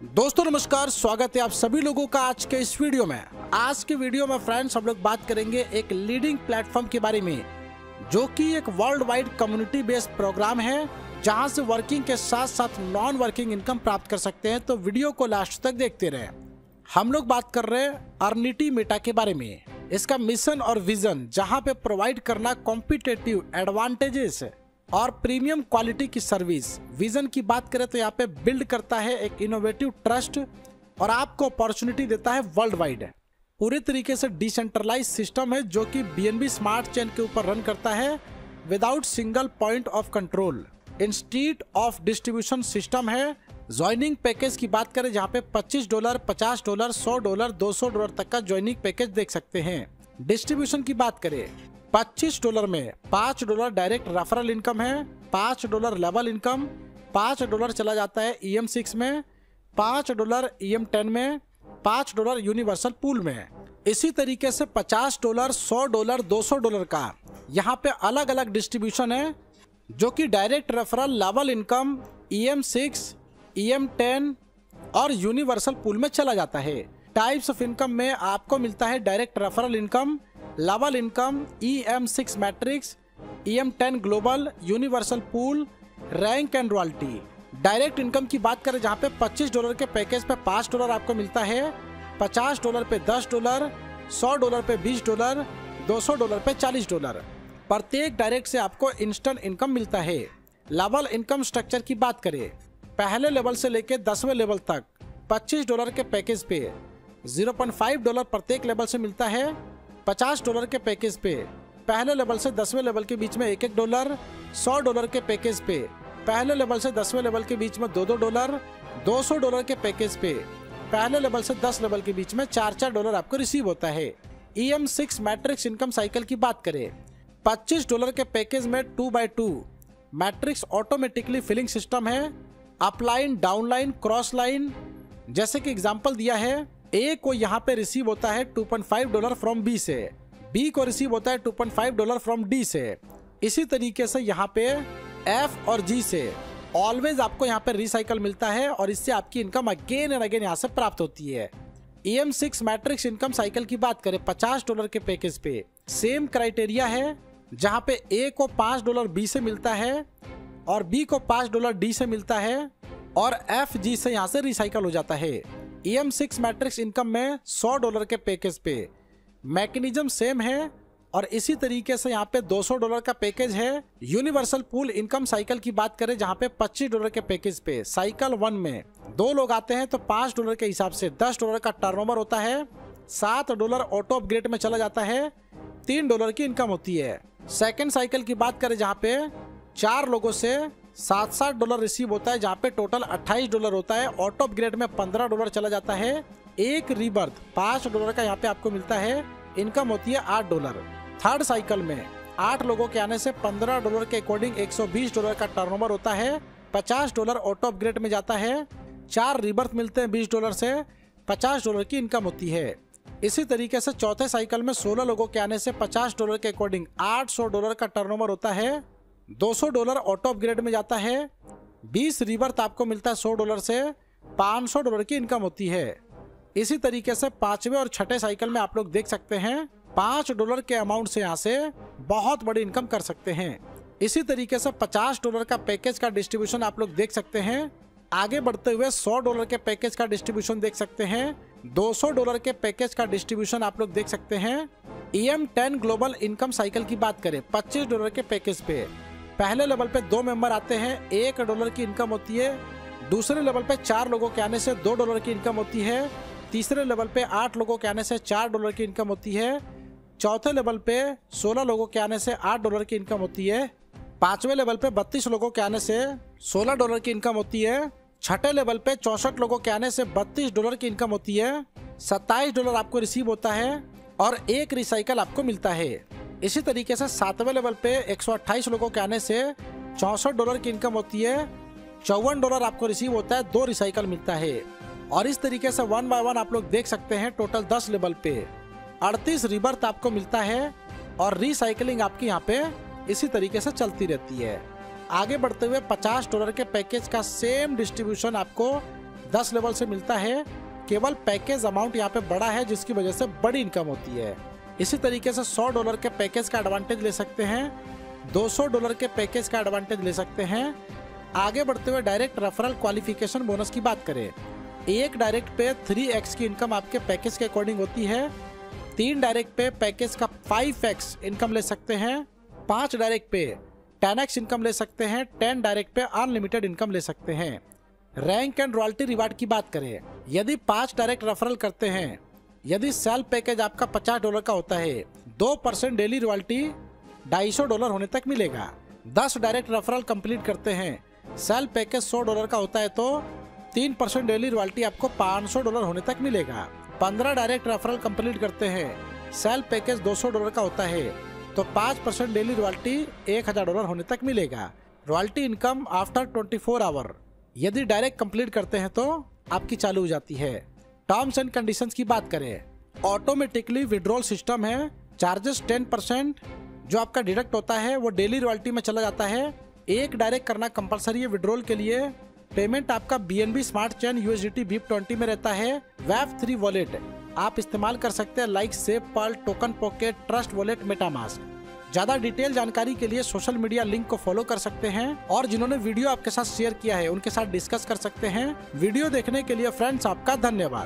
दोस्तों नमस्कार, स्वागत है आप सभी लोगों का आज के इस वीडियो में। आज के वीडियो में फ्रेंड्स हम लोग बात करेंगे एक लीडिंग प्लेटफॉर्म के बारे में, जो कि एक world wide community based programme है, जहां से वर्किंग के साथ साथ नॉन वर्किंग इनकम प्राप्त कर सकते हैं। तो वीडियो को लास्ट तक देखते रहें। हम लोग बात कर रहे हैं अर्निटी मेटा के बारे में। इसका मिशन और विजन, जहाँ पे प्रोवाइड करना कॉम्पिटेटिव एडवांटेजेस और प्रीमियम क्वालिटी की सर्विस। विजन की बात करें तो यहाँ पे बिल्ड करता है एक इनोवेटिव ट्रस्ट और आपको अपॉर्चुनिटी देता है वर्ल्ड वाइड। पूरे तरीके से डिसेंट्रलाइज सिस्टम है, जो कि बीएनबी स्मार्ट चेन के ऊपर रन करता है without single point of control. Institute of distribution system है। ज्वाइनिंग पैकेज की बात करें जहाँ पे $25, $50, $100, $200 तक का ज्वाइनिंग पैकेज देख सकते हैं। डिस्ट्रीब्यूशन की बात करें $25 में $5 डायरेक्ट रेफरल इनकम है, $5 लेवल इनकम, $5 चला जाता है EM6 में, $5 EM10 में, $5 यूनिवर्सल पूल में। इसी तरीके से $50, $100, $200 का यहाँ पे अलग अलग डिस्ट्रीब्यूशन है, जो कि direct referral, level income, EM6, EM10 और यूनिवर्सल पूल में चला जाता है। टाइप्स ऑफ इनकम में आपको मिलता है direct referral income, level income, EM6 matrix, EM10 global, universal pool, rank and royalty. Direct income की बात करें जहां पे $25 के पैकेज पे $5 आपको मिलता है, $50 पे $10, $100 पे $20, $200 पे $40। प्रत्येक डायरेक्ट से आपको इंस्टेंट इनकम मिलता है। लेवल इनकम स्ट्रक्चर की बात करें, पहले लेवल से लेके 10वें लेवल तक $25 के पैकेज पे $0.5 प्रत्येक लेवल से मिलता है। $50 के पैकेज पे पहले लेवल से 10वें लेवल के बीच में $1, $100 के पैकेज पे पहले लेवल से 10वें लेवल के बीच में $2, $200 के पैकेज पे पहले लेवल से 10 लेवल के बीच में $4 आपको रिसीव होता है। EM6 मैट्रिक्स इनकम साइकिल की बात करें, $25 के पैकेज में 2x2 matrix automatically filling system है। अपलाइन, डाउनलाइन, क्रॉस लाइन, जैसे कि एग्जांपल दिया है, ए को यहाँ पे रिसीव होता है $2.5 फ्रॉम बी से, बी को रिसीव होता है $2.5 फ्रॉम डी से। इसी तरीके से यहाँ पे एफ और जी से ऑलवेज आपको यहाँ पे रिसाइकल मिलता है और इससे आपकी इनकम अगेन एंड अगेन यहाँ से प्राप्त होती है। EM6 मैट्रिक्स इनकम साइकिल की बात करें, $50 के पैकेज पे सेम क्राइटेरिया है, जहाँ पे ए को $5 बी से मिलता है और बी को $5 डी से मिलता है और एफ जी से यहाँ से रिसाइकल हो जाता है। EM6 मैट्रिक्स इनकम में $100 के पैकेज पे मैकेनिज्म सेम है और इसी तरीके से यहाँ पे $200 का पैकेज है। यूनिवर्सल पूल इनकम साइकिल की बात करें जहाँ पे $25 के पैकेज पे साइकिल 1 में 2 लोग आते हैं तो $5 के हिसाब से $10 का टर्नओवर होता है, $7 ऑटो अपग्रेड में चला जाता है, $3 की इनकम होती है। सेकेंड साइकिल की बात करें जहाँ पे 4 लोगों से $7 रिसीव होता है, जहाँ पे टोटल $28 होता है। ऑटो अपग्रेड में $15 चला जाता है। एक रीबर्थ $5 का यहाँ पे आपको मिलता है, इनकम होती है $8। थर्ड साइकिल में 8 लोगों के आने से $15 के अकॉर्डिंग $120 का टर्नओवर होता है, $50 ऑटो अपग्रेड में जाता है, 4 रीबर्थ मिलते हैं $20 से, $50 की इनकम होती है। इसी तरीके से चौथे साइकिल में 16 लोगों के आने से $50 के अकॉर्डिंग $800 का टर्नओवर होता है, $200 ऑटो अपग्रेड में जाता है, 20 रीबर्थ आपको मिलता है $100 से, $500 की इनकम होती है। इसी तरीके से पांचवें और छठे साइकिल में आप लोग देख सकते हैं $5 के अमाउंट से यहाँ से बहुत बड़ी इनकम कर सकते हैं। इसी तरीके से $50 का पैकेज का डिस्ट्रीब्यूशन आप लोग देख सकते हैं। आगे बढ़ते हुए $100 के पैकेज का डिस्ट्रीब्यूशन देख सकते हैं, $200 के पैकेज का डिस्ट्रीब्यूशन आप लोग देख सकते हैं। EM10 ग्लोबल इनकम साइकिल की बात करें, $25 के पैकेज पे पहले लेवल पे 2 मेंबर आते हैं, $1 की इनकम होती है। दूसरे लेवल पे 4 लोगों के आने से $2 की इनकम होती है। तीसरे लेवल पे 8 लोगों के आने से $4 की इनकम होती है। चौथे लेवल पे 16 लोगों के आने से $8 की इनकम होती है। पांचवें लेवल पे 32 लोगों के आने से $16 की इनकम होती है। छठे लेवल पे 64 लोगों के आने से $32 की इनकम होती है। $27 आपको रिसीव होता है और एक रिसाइकल आपको मिलता है। इसी तरीके से 7वें लेवल पे 128 लोगों के आने से $64 की इनकम होती है, $54 आपको रिसीव होता है, 2 रिसाइकल मिलता है। और इस तरीके से 1 बाय 1 आप लोग देख सकते हैं टोटल 10 लेवल पे 38 रिबर्थ आपको मिलता है और रिसाइकलिंग आपकी यहाँ पे इसी तरीके से चलती रहती है। आगे बढ़ते हुए $50 के पैकेज का सेम डिस्ट्रीब्यूशन आपको 10 लेवल से मिलता है। केवल पैकेज अमाउंट यहाँ पे बड़ा है, जिसकी वजह से बड़ी इनकम होती है। इसी तरीके से $100 के पैकेज का एडवांटेज ले सकते हैं, $200 के पैकेज का एडवांटेज ले सकते हैं। आगे बढ़ते हुए डायरेक्ट रेफरल क्वालिफिकेशन बोनस की बात करें, एक डायरेक्ट पे 3x की इनकम आपके पैकेज के अकॉर्डिंग होती है। 3 डायरेक्ट पे पैकेज का 5x इनकम ले सकते हैं। 5 डायरेक्ट पे 10x इनकम ले सकते हैं। 10 डायरेक्ट पे अनलिमिटेड इनकम ले सकते हैं। रैंक एंड रॉयल्टी रिवार्ड की बात करें, यदि 5 डायरेक्ट रेफरल करते हैं, यदि सेल पैकेज आपका $50 का होता है, 2% डेली रॉयल्टी $250 होने तक मिलेगा। 10 डायरेक्ट रेफरल कंप्लीट करते हैं, सेल पैकेज $100 का होता है तो 3% डेली रॉयल्टी आपको $500 होने तक मिलेगा। 15 डायरेक्ट रेफरल कंप्लीट करते हैं, सेल पैकेज $200 का होता है तो 5% डेली रॉयल्टी $1000 होने तक मिलेगा। रॉयल्टी इनकम आफ्टर 24 आवर यदि डायरेक्ट कंप्लीट करते हैं तो आपकी चालू हो जाती है। टर्म्स एंड कंडीशंस की बात करें, ऑटोमेटिकली विड्रॉल सिस्टम है। चार्जेस 10% जो आपका डिडक्ट होता है वो डेली रॉयल्टी में चला जाता है। एक डायरेक्ट करना कंपलसरी है विड्रॉल के लिए। पेमेंट आपका BNB smart chain USDT BIP20 में रहता है। Web3 वॉलेट आप इस्तेमाल कर सकते हैं, like SafePal, TokenPocket, Trust Wallet, MetaMask. ज्यादा डिटेल जानकारी के लिए सोशल मीडिया लिंक को फॉलो कर सकते हैं और जिन्होंने वीडियो आपके साथ शेयर किया है उनके साथ डिस्कस कर सकते हैं। वीडियो देखने के लिए फ्रेंड्स आपका धन्यवाद।